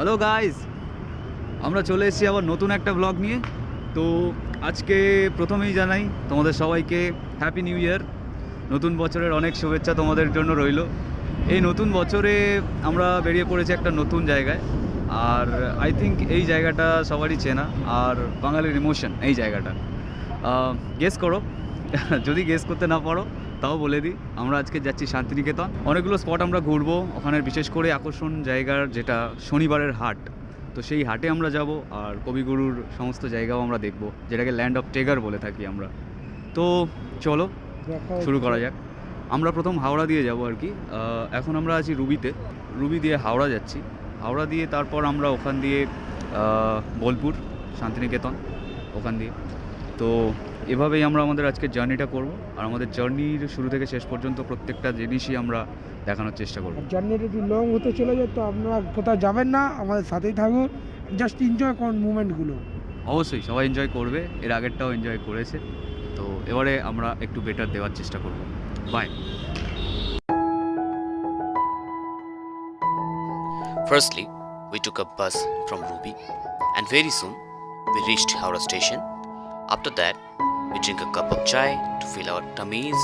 Hello guys, আমরা চলে এসেছি আবার নতুন একটা ব্লগ নিয়ে। তো আজকে প্রথমেই জানাই তোমাদের সবাইকে হ্যাপি নিউ ইয়ার। নতুন বছরের অনেক শুভেচ্ছা তোমাদের জন্য রইল। এই নতুন বছরে আমরা বেরিয়ে পড়েছি একটা নতুন জায়গায়, আর আই থিঙ্ক এই জায়গাটা সবারই চেনা, আর বাঙালির ইমোশন এই জায়গাটা। গেস করো। যদি গেস করতে না পারো তাও বলে দিই, আমরা আজকে যাচ্ছি শান্তিনিকেতন। অনেকগুলো স্পট আমরা ঘুরবো ওখানে, বিশেষ করে আকর্ষণ জায়গার যেটা শনিবারের হাট। তো সেই হাটে আমরা যাব, আর কবিগুরুর সমস্ত জায়গাও আমরা দেখব, যেটাকে ল্যান্ড অফ টেগার বলে থাকি আমরা। তো চলো শুরু করা যাক। আমরা প্রথম হাওড়া দিয়ে যাব আর কি। এখন আমরা আছি রুবিতে, রুবি দিয়ে হাওড়া যাচ্ছি। হাওড়া দিয়ে তারপর আমরা ওখান দিয়ে বোলপুর, শান্তিনিকেতন, ওখান দিয়ে। তো এভাবেই আমরা আমাদের আজকের জার্নিটা করব, আর আমাদের জার্নির শুরু থেকে শেষ পর্যন্ত প্রত্যেকটা জিনিসই আমরা দেখানোর চেষ্টা করব। জার্নিটা একটু লং হতে চলে যায়, তো আপনারা কোথাও যাবেন না, আমাদের সাথেই থাকুন, জাস্ট এনজয় করুন মুভমেন্টগুলো। অবশ্যই সবাই এনজয় করবে, এর আগেরটাও এনজয় করেছে। তো এবারে আমরা একটু বেটার দেওয়ার চেষ্টা করব। By. Firstly, we took a bus from Ruby, and very soon we reached Howrah station. After that, we drink a cup of chai to fill our tummies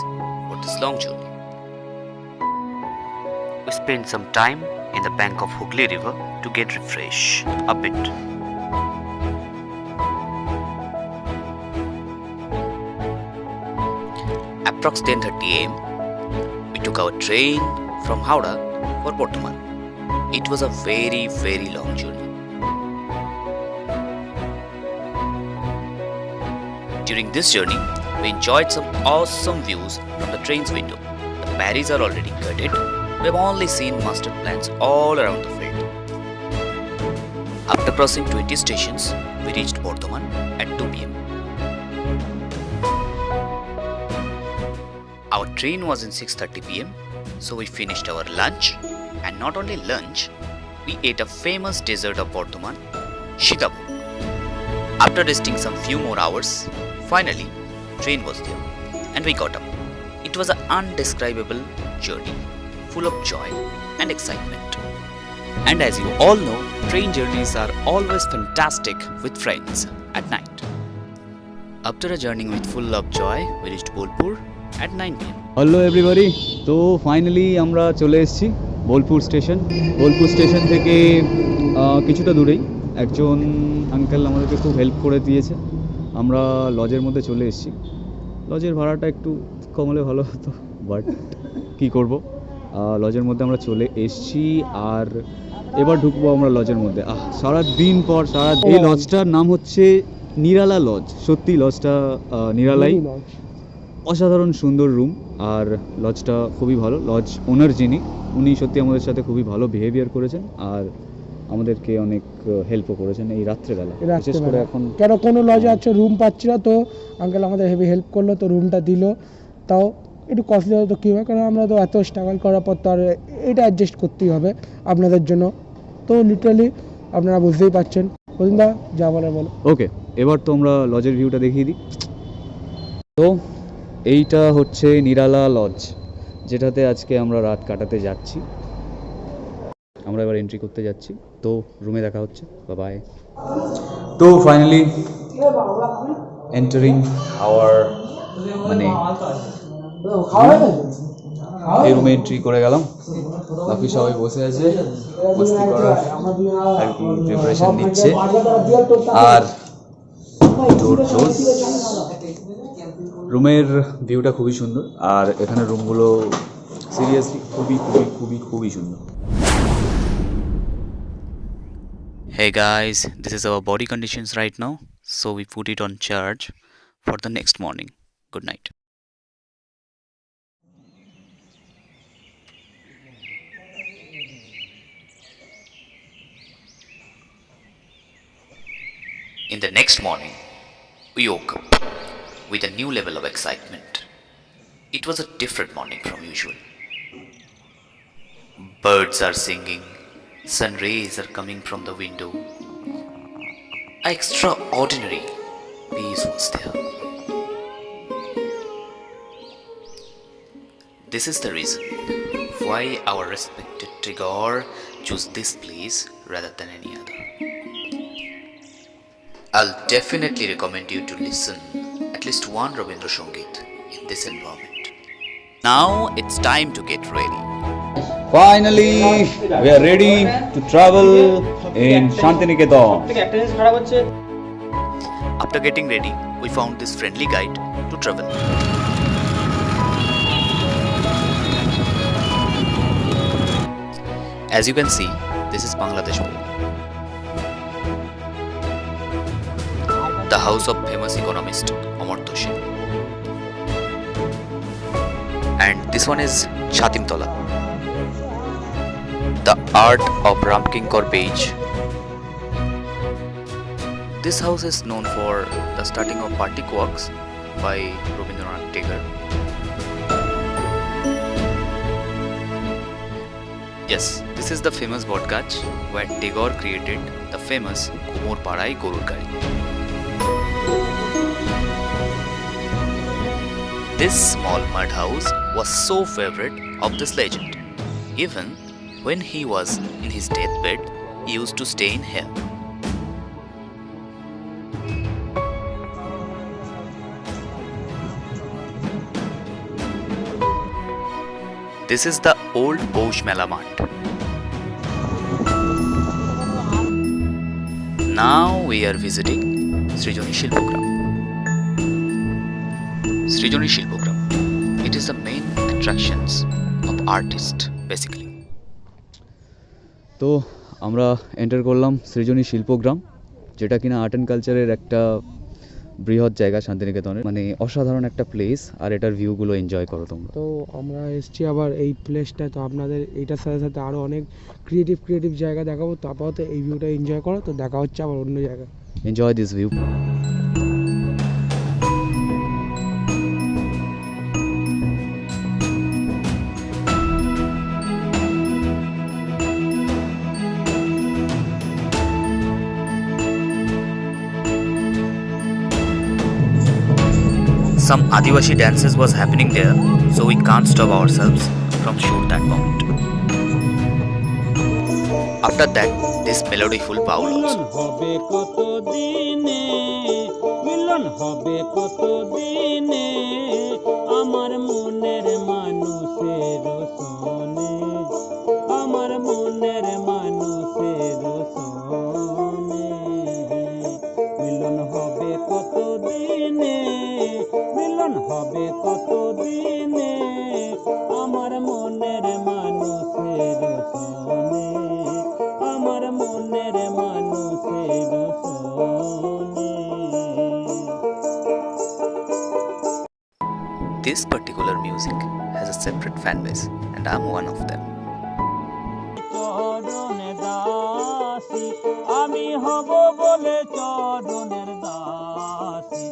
for this long journey. We spent some time in the bank of Hooghly River to get refreshed a bit. Approx 10:30 am, we took our train from Howrah for Bardhaman. It was a very long journey. During this journey, we enjoyed some awesome views from the train's window. The berries are already gutted. We have only seen mustard plants all around the field. After crossing 20 stations, we reached Bardhaman at 2 pm. Our train was in 6:30 pm, so we finished our lunch. And not only lunch, we ate a famous dessert of Bardhaman, Sitabu. After resting some few more hours, finally, train was there and we got up. It was an undescribable journey, full of joy and excitement. And as you all know, train journeys are always fantastic with friends at night. After a journey with full of joy, we reached Bolpur at 9 pm. Hello everybody, তো finally আমরা চলে এসেছি Bolpur station. Bolpur station থেকে কিছুটা দূরেই একজন uncle আমাদেরকে খুব হেল্প করে দিয়েছে। আমরা লজের মধ্যে চলে এসেছি। লজের ভাড়াটা একটু কমলে ভালো হতো, বাট কী করব, লজের মধ্যে আমরা চলে এসেছি। আর এবার ঢুকবো আমরা লজের মধ্যে। সারাদিন পর এই লজটার নাম হচ্ছে নিরালা লজ। সত্যি লজটা নিরালাই, অসাধারণ সুন্দর রুম, আর লজটা খুবই ভালো। লজ ওনার যিনি, উনি সত্যি আমাদের সাথে খুবই ভালো বিহেভিয়ার করেছেন, আর আমাদেরকে অনেক হেল্পও করেছেন এই রাত্রেবেলা, বিশেষ করে এখন কেন কোনো লজে আছে রুম পাচ্ছি না, তো আঙ্কেল আমাদের হেভি হেল্প করলো, তো রুমটা দিল। তাও একটু কস্টলি হতো, তো কী হয়, কারণ আমরা তো এত স্ট্রাগল করার পর তো আর এটা অ্যাডজাস্ট করতেই হবে আপনাদের জন্য। তো লিটারালি আপনারা বুঝতেই পারছেন। দা যা বলে বলো। ওকে, এবার তো আমরা লজের ভিউটা দেখিয়ে দিই। তো এইটা হচ্ছে নিরালা লজ, যেটাতে আজকে আমরা রাত কাটাতে যাচ্ছি। আমরা এবার এন্ট্রি করতে যাচ্ছি, তো রুমে দেখা হচ্ছে। বাই। তো ফাইনালি এন্টারিং আওয়ার, মানে এই রুমে এন্ট্রি করে গেলাম। বাকি সবাই বসে আছে, মস্তি করার আর কি প্রিপারেশন নিচ্ছে। আর রুমের ভিউটা খুবই সুন্দর, আর এখানে রুমগুলো সিরিয়াসলি খুবই সুন্দর। Hey guys, this is our body conditions right now, so we put it on charge for the next morning. Good night. In the next morning, we woke up with a new level of excitement. It was a different morning from usual. Birds are singing, sun rays are coming from the window. Extraordinary peace was there. This is the reason why our respected Tagore choose this place rather than any other. I'll definitely recommend you to listen at least one Rabindra Sangeet in this environment. Now it's time to get ready. Finally, we are ready to travel in Shantiniketan. After getting ready, we found this friendly guide to travel. As you can see, this is Bangladesh Board, the house of famous economist Amartya Sen. And this one is Chatimtola, the art of Ramkinkar page. This house is known for the starting of Batik works by Rabindranath Tagore. Yes, this is the famous Bodgach where Tagore created the famous Kumor Parai Gorur Gari. This small mud house was so favorite of this legend. Even when he was in his deathbed, he used to stay in here. This is the old Poush Mela Mart. Now we are visiting Srijoni Shilpogram. Srijoni Shilpogram. It is the main attractions of artists basically. তো আমরা enter করলাম সৃজনী শিল্পগ্রাম, যেটা কিনা art and কালচারের একটা বৃহৎ জায়গা শান্তিনিকেতনের, মানে অসাধারণ একটা প্লেস। আর এটার ভিউগুলো এনজয় করো তোমরা। তো আমরা এসেছি আবার এই প্লেসটা, তো আপনাদের এইটার সাথে সাথে আরও অনেক ক্রিয়েটিভ জায়গা দেখাবো। তো আপাতত এই ভিউটা এনজয় করো, তো দেখা হচ্ছে আবার অন্য জায়গায়। Enjoy this view. Some Adivasi dances was happening there, so we can't stop ourselves from shoot that moment. After that, this melodiful baul also. হবে কত দিনে মিলন হবে কত দিনে আমার মনের মানুষের সনে আমার মনের মানুষের সনে মিলন হবে কত দিনে মিলন হবে কত দিনে আমার মনের মানুষের সনে আমার মনের মানুষের সনে। This particular music has a separate fan base, and I'm one of them. চরণে দাসী আমি হব বলে চরণের দাসী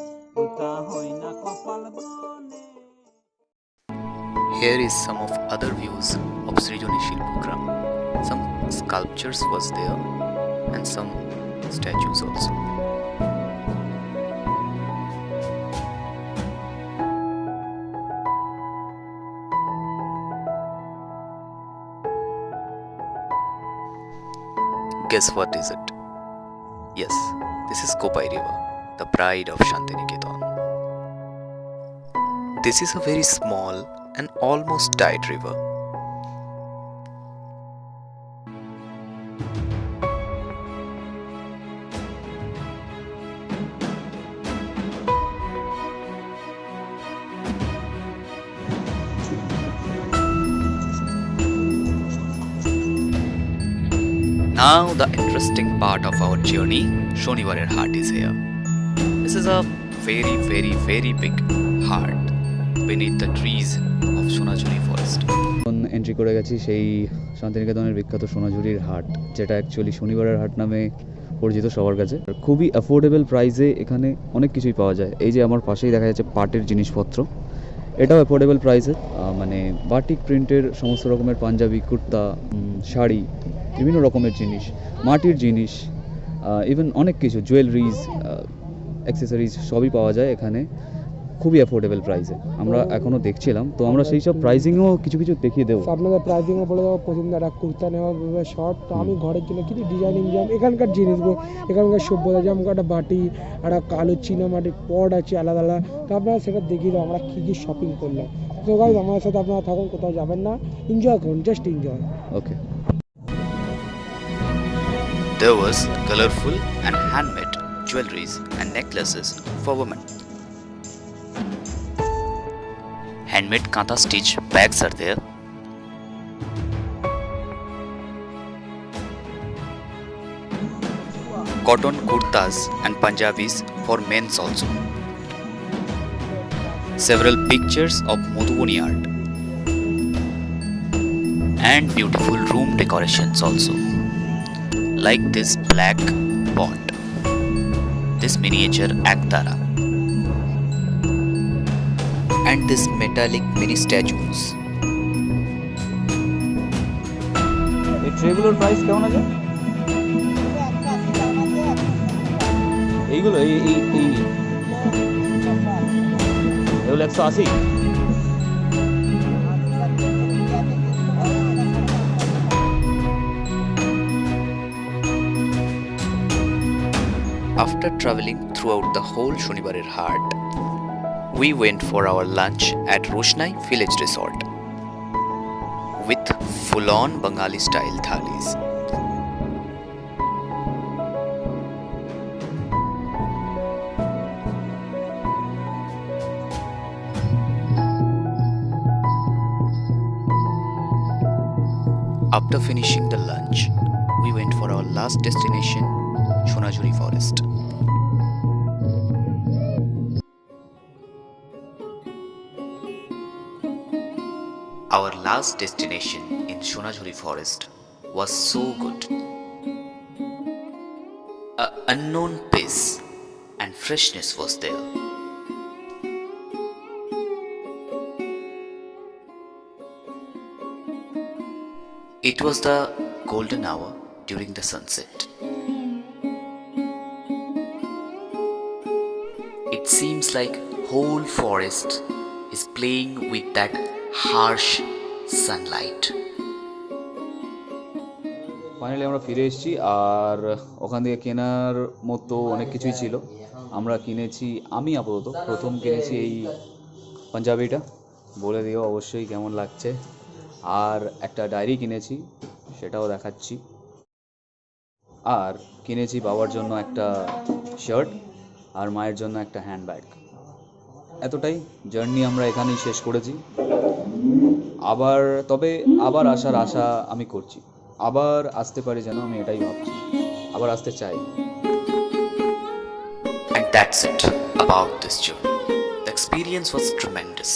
উতা হই না কপাল বনে। Here is some of other views of Srijoni Shilpogram. Some sculptures was there and some statues also. Guess what is it? Yes, this is Kopai River, the pride of Shantiniketan. This is a very small and almost died river. Now the interesting part of our journey, Shoniwarer Hart is here. This is a very big hart beneath the trees of Sonajuri forest. Entry করে গেছি সেই শান্তিনিকেতনের বিখ্যাত সোনাঝুরির হাট, যেটা actually শনিবারের হাট নামে পরিচিত সবার কাছে। খুবই অ্যাফোর্ডেবল প্রাইসে এখানে অনেক কিছুই পাওয়া যায়। এই যে আমার পাশেই দেখা যাচ্ছে পাটের জিনিসপত্র, এটাও অ্যাফোর্ডেবল প্রাইসে, মানে বাটিক প্রিন্টের সমস্ত রকমের পাঞ্জাবি, কুর্তা, শাড়ি, বিভিন্ন রকমের জিনিস, মাটির জিনিস, ইভেন অনেক কিছু জুয়েলারিজ, অ্যাক্সেসরিজ সবই পাওয়া যায় এখানে। খুবই অ্যাফোর্ডেবল প্রাইসে আমরা এখনও দেখছিলাম, তো আমরা সেই সব প্রাইজিংও কিছু কিছু দেখিয়ে দেবো। তো আপনাদের প্রাইজিংও বলে দেবো। প্রথম একটা কুর্তা নেওয়া শর্ট, তো আমি ঘরের জন্য কিছু ডিজাইনিং যেমন এখানকার জিনিসগুলো, এখানকার সভ্যতা, যেমন একটা বাটি, একটা কালো চীনামাটির পট আছে আলাদা আলাদা, তো আপনারা সেটা দেখিয়ে দেবো আমরা কী কী শপিং করলাম। তো গাইজ আমার সাথে আপনারা থাকুন, কোথাও যাবেন না, এনজয় করুন, just enjoy. Okay. There was colorful and handmade jewelries and necklaces for women. Handmade kanta stitch bags are there. Cotton kurtas and Punjabis for men also. Several pictures of Madhubani art and beautiful room decorations also, like this black pot, this miniature Aktara, and this metallic mini statues. এই ট্রেগুলোর price কেমন আছে? এইগুলো এই এই এই এগুলো 180। After traveling throughout the whole Shonibarer Haat, we went for our lunch at Roshnai Village Resort with full-on Bengali style thalis. After finishing the lunch, we went for our last destination, Shonajuri Forest. Our last destination in Shonajuri Forest was so good. An unknown pace and freshness was there. It was the golden hour during the sunset. It seems like whole forest is playing with that harsh sunlight. Finally আমরা ফিরে এসেছি, আর ওখান থেকে কেনার মতো অনেক কিছুই ছিল। আমরা কিনেছি, আমি আপাতত প্রথম কিনেছি এই পাঞ্জাবিটা, বলে দিও অবশ্যই কেমন লাগছে। আর একটা ডায়েরি কিনেছি, সেটাও দেখাচ্ছি। আর কিনেছি বাবার জন্য একটা শার্ট আর মায়ের জন্য একটা হ্যান্ডব্যাগ। এতটাই জার্নি আমরা এখানেই শেষ করেছি। আবার আসার আশা আমি করছি, আবার আসতে পারি যেন, আমি এটাই ভাবছি, আবার আসতে চাই। And that's it about this journey. The experience was tremendous.